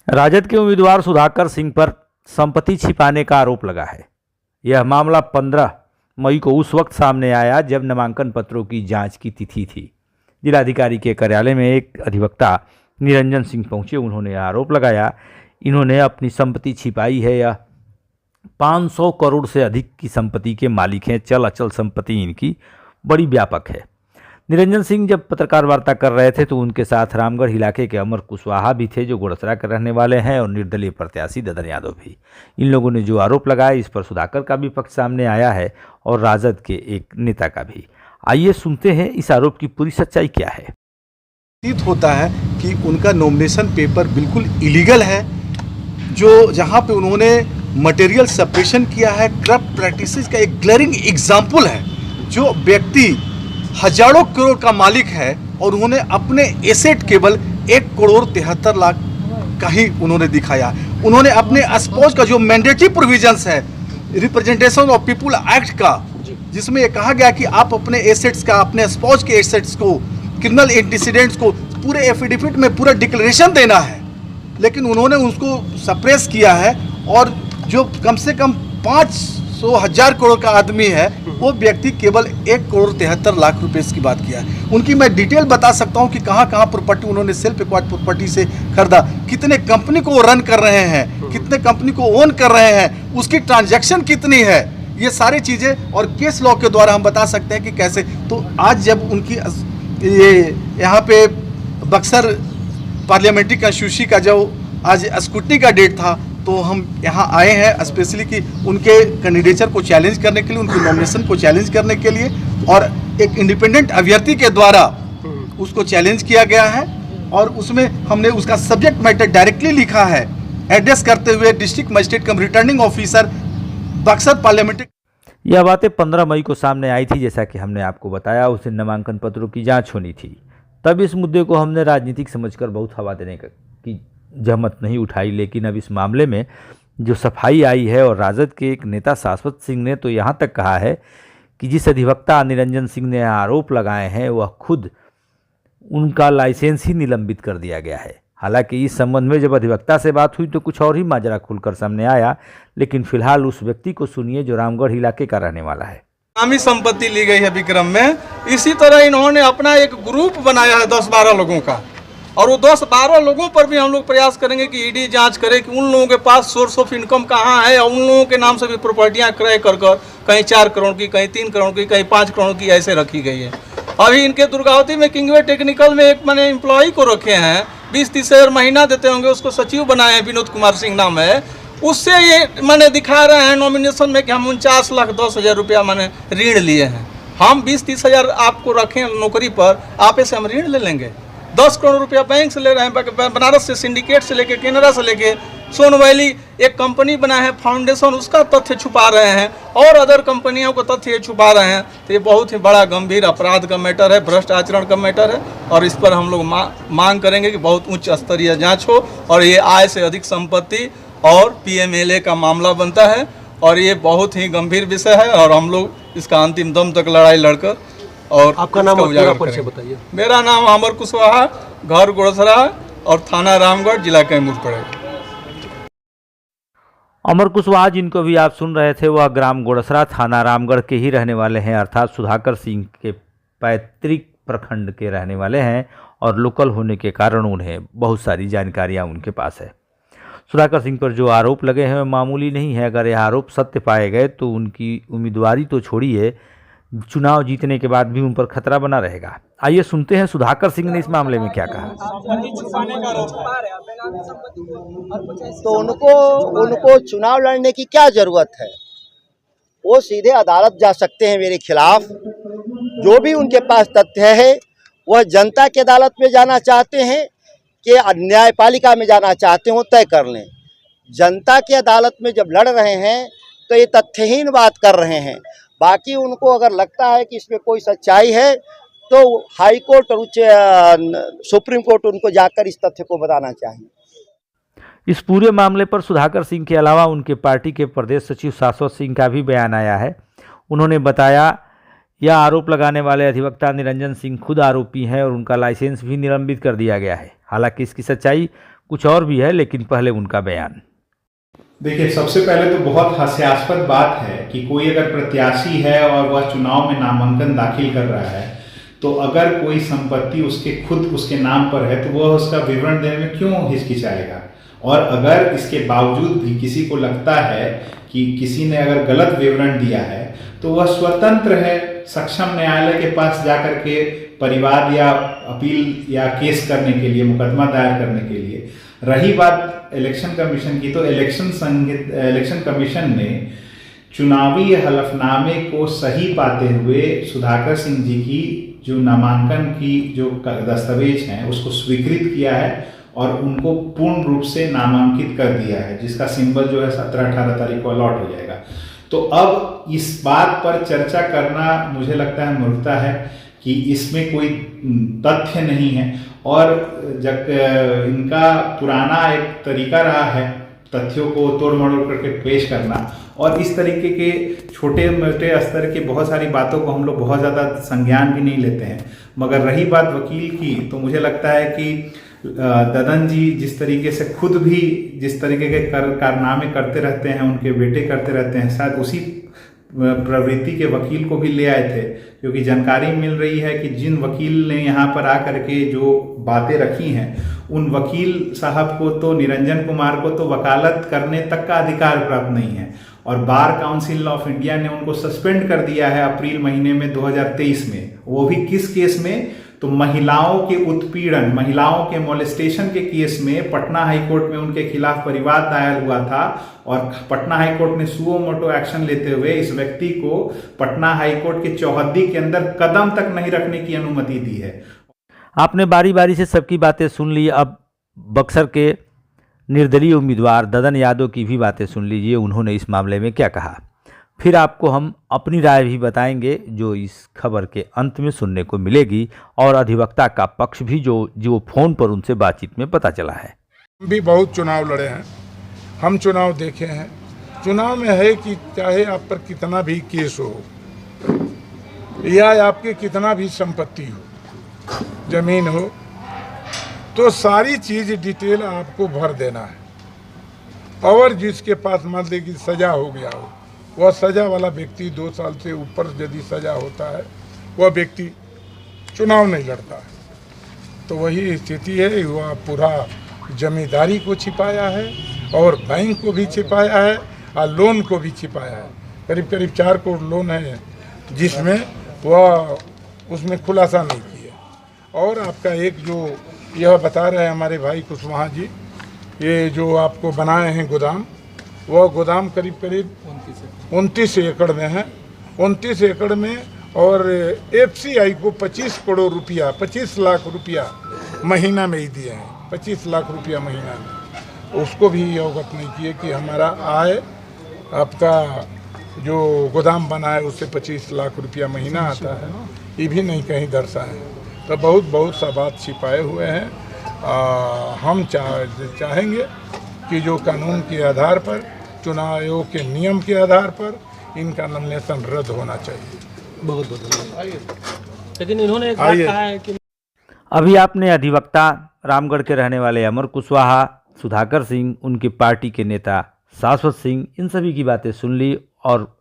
राजद के उम्मीदवार सुधाकर सिंह पर संपत्ति छिपाने का आरोप लगा है। यह मामला 15 मई को उस वक्त सामने आया जब नामांकन पत्रों की जांच की तिथि थी। जिलाधिकारी के कार्यालय में एक अधिवक्ता निरंजन सिंह पहुंचे। उन्होंने आरोप लगाया इन्होंने अपनी संपत्ति छिपाई है। यह 500 करोड़ से अधिक की संपत्ति के मालिक हैं। चल अचल संपत्ति इनकी बड़ी व्यापक है। निरंजन सिंह जब पत्रकार वार्ता कर रहे थे तो उनके साथ रामगढ़ इलाके के अमर कुशवाहा भी थे, जो गोड़सरा के रहने वाले हैं, और निर्दलीय प्रत्याशी ददन यादव भी। इन लोगों ने जो आरोप लगाया इस पर सुधाकर का भी पक्ष सामने आया है और राजद के एक नेता का भी। आइए सुनते हैं इस आरोप की पूरी सच्चाई क्या है। प्रतीत होता है कि उनका नॉमिनेशन पेपर बिल्कुल इलीगल है, जो जहां पे उन्होंने मटेरियल सेपरेशन किया है, करप्ट प्रैक्टिसेस का एक ग्लेरिंग एग्जाम्पल है। जो व्यक्ति हजारों करोड़ का मालिक है और उन्होंने अपने एसेट केवल 1 करोड़ 73 लाख का ही उन्होंने दिखाया। उन्होंने अपने स्पॉज का जो मैंडेटरी प्रोविजंस है रिप्रेजेंटेशन ऑफ पीपुल एक्ट का, जिसमें ये कहा गया कि आप अपने एसेट्स का, अपने स्पॉज के एसेट्स को, क्रिमिनल एंटीसीडेंट्स को पूरे एफिडेविट में पूरा डिक्लेरेशन देना है, लेकिन उन्होंने उसको सप्रेस किया है। और जो कम से कम 500,000 करोड़ का आदमी है वो व्यक्ति केवल 1 करोड़ 73 लाख रुपए की बात किया है। उनकी मैं डिटेल बता सकता हूं कि कहां कहां प्रॉपर्टी उन्होंने सेल्फ एक्वायर्ड प्रॉपर्टी से खरीदा, कितने कंपनी को रन कर रहे हैं, कितने कंपनी को ओन कर रहे हैं, उसकी ट्रांजैक्शन कितनी है, ये सारी चीज़ें और केस लॉ के द्वारा हम बता सकते हैं कि कैसे। तो आज जब उनकी ये यहाँ पे बक्सर पार्लियामेंट्री कॉन्स्टिट्यूंसी का जो आज स्क्रूटनी का डेट था, तो हम यहाँ आए हैं स्पेशली कि उनके कैंडिडेचर को चैलेंज करने के लिए, उनके नॉमिनेशन को चैलेंज करने के लिए, और एक इंडिपेंडेंट अभ्यर्थी के द्वारा उसको चैलेंज किया गया है। और उसमें हमने उसका सब्जेक्ट मैटर डायरेक्टली लिखा है, एड्रेस करते हुए डिस्ट्रिक्ट मजिस्ट्रेट कम रिटर्निंग ऑफिसर बक्सर पार्लियामेंट्री। यह बातें 15 मई को सामने आई थी। जैसा कि हमने आपको बताया, उस दिन नामांकन पत्रों की जाँच होनी थी। तब इस मुद्दे को हमने राजनीतिक समझकर बहुत हवा देने की जहमत नहीं उठाई, लेकिन अब इस मामले में जो सफाई आई है, और राजद के एक नेता शाश्वत सिंह ने तो यहाँ तक कहा है कि जिस अधिवक्ता निरंजन सिंह ने आरोप लगाए हैं वह खुद उनका लाइसेंस ही निलंबित कर दिया गया है। हालांकि इस संबंध में जब अधिवक्ता से बात हुई तो कुछ और ही माजरा खुलकर सामने आया, लेकिन फिलहाल उस व्यक्ति को सुनिए जो रामगढ़ इलाके का रहने वाला है। नामी संपत्ति ली गई है विक्रम में। इसी तरह इन्होंने अपना एक ग्रुप बनाया है 10-12 लोगों का, और वो 10-12 लोगों पर भी हम लोग प्रयास करेंगे कि ईडी जांच करे कि उन लोगों के पास सोर्स ऑफ इनकम कहाँ है, और उन लोगों के नाम से भी प्रॉपर्टियां क्रय कर कहीं 4 करोड़ की, कहीं 3 करोड़ की, कहीं 5 करोड़ की ऐसे रखी गई है। अभी इनके दुर्गावती में किंगवे टेक्निकल में एक मैंने एम्प्लॉई को रखे हैं, 20-30 हज़ार महीना देते होंगे, उसको सचिव बनाए हैं, विनोद कुमार सिंह नाम है। उससे ये मैंने दिखा रहे हैं नॉमिनेशन में कि हम 49,10,000 रुपया मैंने ऋण लिए हैं। हम 20-30 हज़ार आपको रखें नौकरी पर, आप ऐसे हम ऋण ले लेंगे। 10 करोड़ रुपया बैंक से ले रहे हैं, बनारस से, सिंडिकेट से लेके, केनरा से लेके, सोन वैली एक कंपनी बना है फाउंडेशन, उसका तथ्य छुपा रहे हैं, और अदर कंपनियों को तथ्य छुपा रहे हैं। तो ये बहुत ही बड़ा गंभीर अपराध का मैटर है, भ्रष्ट आचरण का मैटर है, और इस पर हम लोग मांग करेंगे कि बहुत उच्च स्तरीय जांच हो, और ये आय से अधिक संपत्ति और PMLA का मामला बनता है, और ये बहुत ही गंभीर विषय है, और हम लोग इसका अंतिम दम तक लड़ाई लड़कर। और आपका नाम और पूरा परिचय बताइए। मेरा नाम अमर कुशवाहा, घर गोड़सरा और थाना रामगढ़, जिला कैमूर पड़ेगा। अमर कुशवाहा जिनको भी आप सुन रहे थे वह ग्राम गोड़सरा, थाना रामगढ़ के ही रहने वाले हैं, अर्थात सुधाकर सिंह के पैतृक प्रखंड के रहने वाले हैं, और लोकल होने के कारण उन्हें बहुत सारी जानकारियां उनके पास है। सुधाकर सिंह पर जो आरोप लगे हैं वह मामूली नहीं है। अगर यह आरोप सत्य पाए गए तो उनकी उम्मीदवारी तो छोड़िए, चुनाव जीतने के बाद भी उन पर खतरा बना रहेगा। आइए सुनते हैं सुधाकर सिंह ने इस मामले में क्या कहा। तो उनको चुनाव लड़ने की क्या जरूरत है? वो सीधे अदालत जा सकते हैं मेरे खिलाफ। जो भी उनके पास तथ्य है वह जनता की अदालत में जाना चाहते हैं कि न्यायपालिका में जाना चाहते हो, तय कर लें। जनता की अदालत में जब लड़ रहे हैं तो ये तथ्यहीन बात कर रहे हैं। बाकी उनको अगर लगता है कि इसमें कोई सच्चाई है तो हाई कोर्ट और सुप्रीम कोर्ट उनको जाकर इस तथ्य को बताना चाहिए। इस पूरे मामले पर सुधाकर सिंह के अलावा उनके पार्टी के प्रदेश सचिव शाश्वत सिंह का भी बयान आया है। उन्होंने बताया यह आरोप लगाने वाले अधिवक्ता निरंजन सिंह खुद आरोपी हैं और उनका लाइसेंस भी निलंबित कर दिया गया है। हालांकि इसकी सच्चाई कुछ और भी है, लेकिन पहले उनका बयान। देखिए, सबसे पहले तो बहुत हास्यास्पद बात है कि कोई अगर प्रत्याशी है और वह चुनाव में नामांकन दाखिल कर रहा है, तो अगर कोई संपत्ति उसके नाम पर है तो वह उसका विवरण देने में क्यों हिचकिचाएगा। और अगर इसके बावजूद भी किसी को लगता है कि किसी ने अगर गलत विवरण दिया है तो वह स्वतंत्र है सक्षम न्यायालय के पास जाकर के परिवाद या अपील या केस करने के लिए, मुकदमा दायर करने के लिए। रही बात इलेक्शन कमीशन की, तो इलेक्शन कमीशन ने चुनावी हलफनामे को सही पाते हुए सुधाकर सिंह जी की जो नामांकन की जो दस्तावेज हैं उसको स्वीकृत किया है और उनको पूर्ण रूप से नामांकित कर दिया है, जिसका सिंबल जो है 17-18 तारीख को अलॉट हो जाएगा। तो अब इस बात पर चर्चा करना मुझे लगता है मूर्खता है कि इसमें कोई तथ्य नहीं है। और जब इनका पुराना एक तरीका रहा है तथ्यों को तोड़ मरोड़ करके पेश करना, और इस तरीके के छोटे मोटे स्तर की बहुत सारी बातों को हम लोग बहुत ज़्यादा संज्ञान भी नहीं लेते हैं। मगर रही बात वकील की, तो मुझे लगता है कि ददन जी जिस तरीके से खुद भी जिस तरीके के कारनामे करते रहते हैं, उनके बेटे करते रहते हैं, शायद उसी प्रवृत्ति के वकील को भी ले आए थे, क्योंकि जानकारी मिल रही है कि जिन वकील ने यहाँ पर आकर के जो बातें रखी हैं, उन वकील साहब को तो, निरंजन कुमार को तो वकालत करने तक का अधिकार प्राप्त नहीं है। और बार काउंसिल ऑफ इंडिया ने उनको सस्पेंड कर दिया है अप्रैल महीने में 2023 में। वो भी किस केस में? तो महिलाओं के उत्पीड़न, महिलाओं के मोलेस्टेशन के केस में पटना हाईकोर्ट में उनके खिलाफ परिवाद दायर हुआ था और पटना हाईकोर्ट ने सुओ मोटो एक्शन लेते हुए इस व्यक्ति को पटना हाईकोर्ट के चौहद्दी के अंदर कदम तक नहीं रखने की अनुमति दी है। आपने बारी बारी से सबकी बातें सुन ली। अब बक्सर के निर्दलीय उम्मीदवार ददन यादव की भी बातें सुन लीजिए, उन्होंने इस मामले में क्या कहा। फिर आपको हम अपनी राय भी बताएंगे जो इस खबर के अंत में सुनने को मिलेगी, और अधिवक्ता का पक्ष भी जो फोन पर उनसे बातचीत में पता चला है। हम भी बहुत चुनाव लड़े हैं, हम चुनाव देखे हैं। चुनाव में है कि चाहे आप पर कितना भी केस हो या आपके कितना भी संपत्ति हो, जमीन हो, तो सारी चीज़ डिटेल आपको भर देना है। और जिसके पास मान लीजिए कि सज़ा हो गया हो, वह सज़ा वाला व्यक्ति 2 साल से ऊपर यदि सज़ा होता है, वह व्यक्ति चुनाव नहीं लड़ता है। तो वही स्थिति है, वह पूरा जमींदारी को छिपाया है और बैंक को भी छिपाया है और लोन को भी छिपाया है। करीब करीब 4 करोड़ लोन है जिसमें वह उसमें खुलासा नहीं किया। और आपका एक जो यह बता रहे हैं हमारे भाई कुशवाहा जी, ये जो आपको बनाए हैं गोदाम, वह गोदाम करीब करीब 29 एकड़ में है, 29 एकड़ में। और FCI को 25 करोड़ रुपया, 25 लाख रुपया महीना में ही दिए हैं, 25 लाख रुपया महीना में। उसको भी अवगत नहीं किए कि हमारा आय आपका जो गोदाम बना है उससे 25 लाख रुपया महीना आता है, ये भी नहीं कहीं दर्शाए। तो बहुत सा बात छिपाए हुए हैं। हम चाहेंगे कि जो कानून के आधार पर, चुनाव आयोग के नियम के आधार पर इनका नॉमिनेशन रद्द होना चाहिए। बहुत धन्यवाद। लेकिन इन्होंने एक बात कहा है कि अभी आपने अधिवक्ता रामगढ़ के रहने वाले अमर कुशवाहा, सुधाकर सिंह, उनकी पार्टी के नेता शाश्वत सिंह, इन सभी की बातें सुन ली, और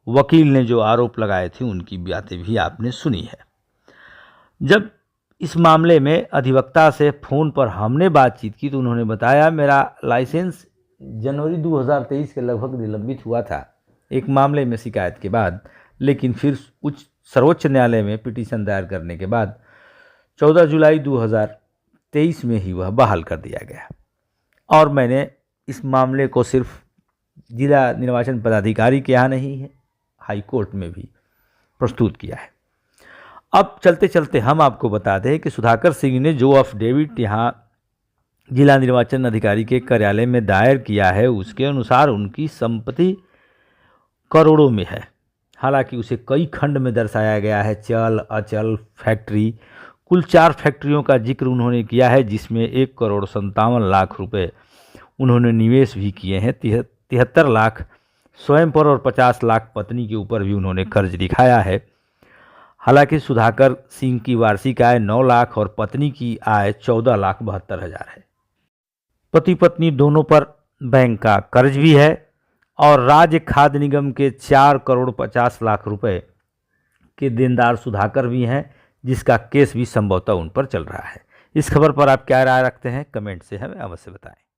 वकील ने जो आरोप लगाए थे उनकी बातें भी आपने सुनी है। जब इस मामले में अधिवक्ता से फ़ोन पर हमने बातचीत की तो उन्होंने बताया, मेरा लाइसेंस जनवरी 2023 के लगभग निलंबित हुआ था एक मामले में शिकायत के बाद, लेकिन फिर सर्वोच्च न्यायालय में पिटीशन दायर करने के बाद 14 जुलाई 2023 में ही वह बहाल कर दिया गया। और मैंने इस मामले को सिर्फ जिला निर्वाचन पदाधिकारी के यहाँ नहीं है, हाई कोर्ट में भी प्रस्तुत किया है। अब चलते चलते हम आपको बता दें कि सुधाकर सिंह ने जो अफिडेविट यहाँ जिला निर्वाचन अधिकारी के कार्यालय में दायर किया है, उसके अनुसार उनकी संपत्ति करोड़ों में है। हालांकि उसे कई खंड में दर्शाया गया है, चल अचल फैक्ट्री, कुल 4 फैक्ट्रियों का जिक्र उन्होंने किया है, जिसमें 1,57,00,000 रुपये उन्होंने निवेश भी किए हैं। 73 लाख स्वयं पर और 50 लाख पत्नी के ऊपर भी उन्होंने कर्ज दिखाया है। हालांकि सुधाकर सिंह की वार्षिक आय 9 लाख और पत्नी की आय 14,72,000 है। पति पत्नी दोनों पर बैंक का कर्ज भी है और राज्य खाद्य निगम के 4,50,00,000 रुपए के देनदार सुधाकर भी हैं, जिसका केस भी संभवतः उन पर चल रहा है। इस खबर पर आप क्या राय रखते हैं, कमेंट से हमें अवश्य बताएं।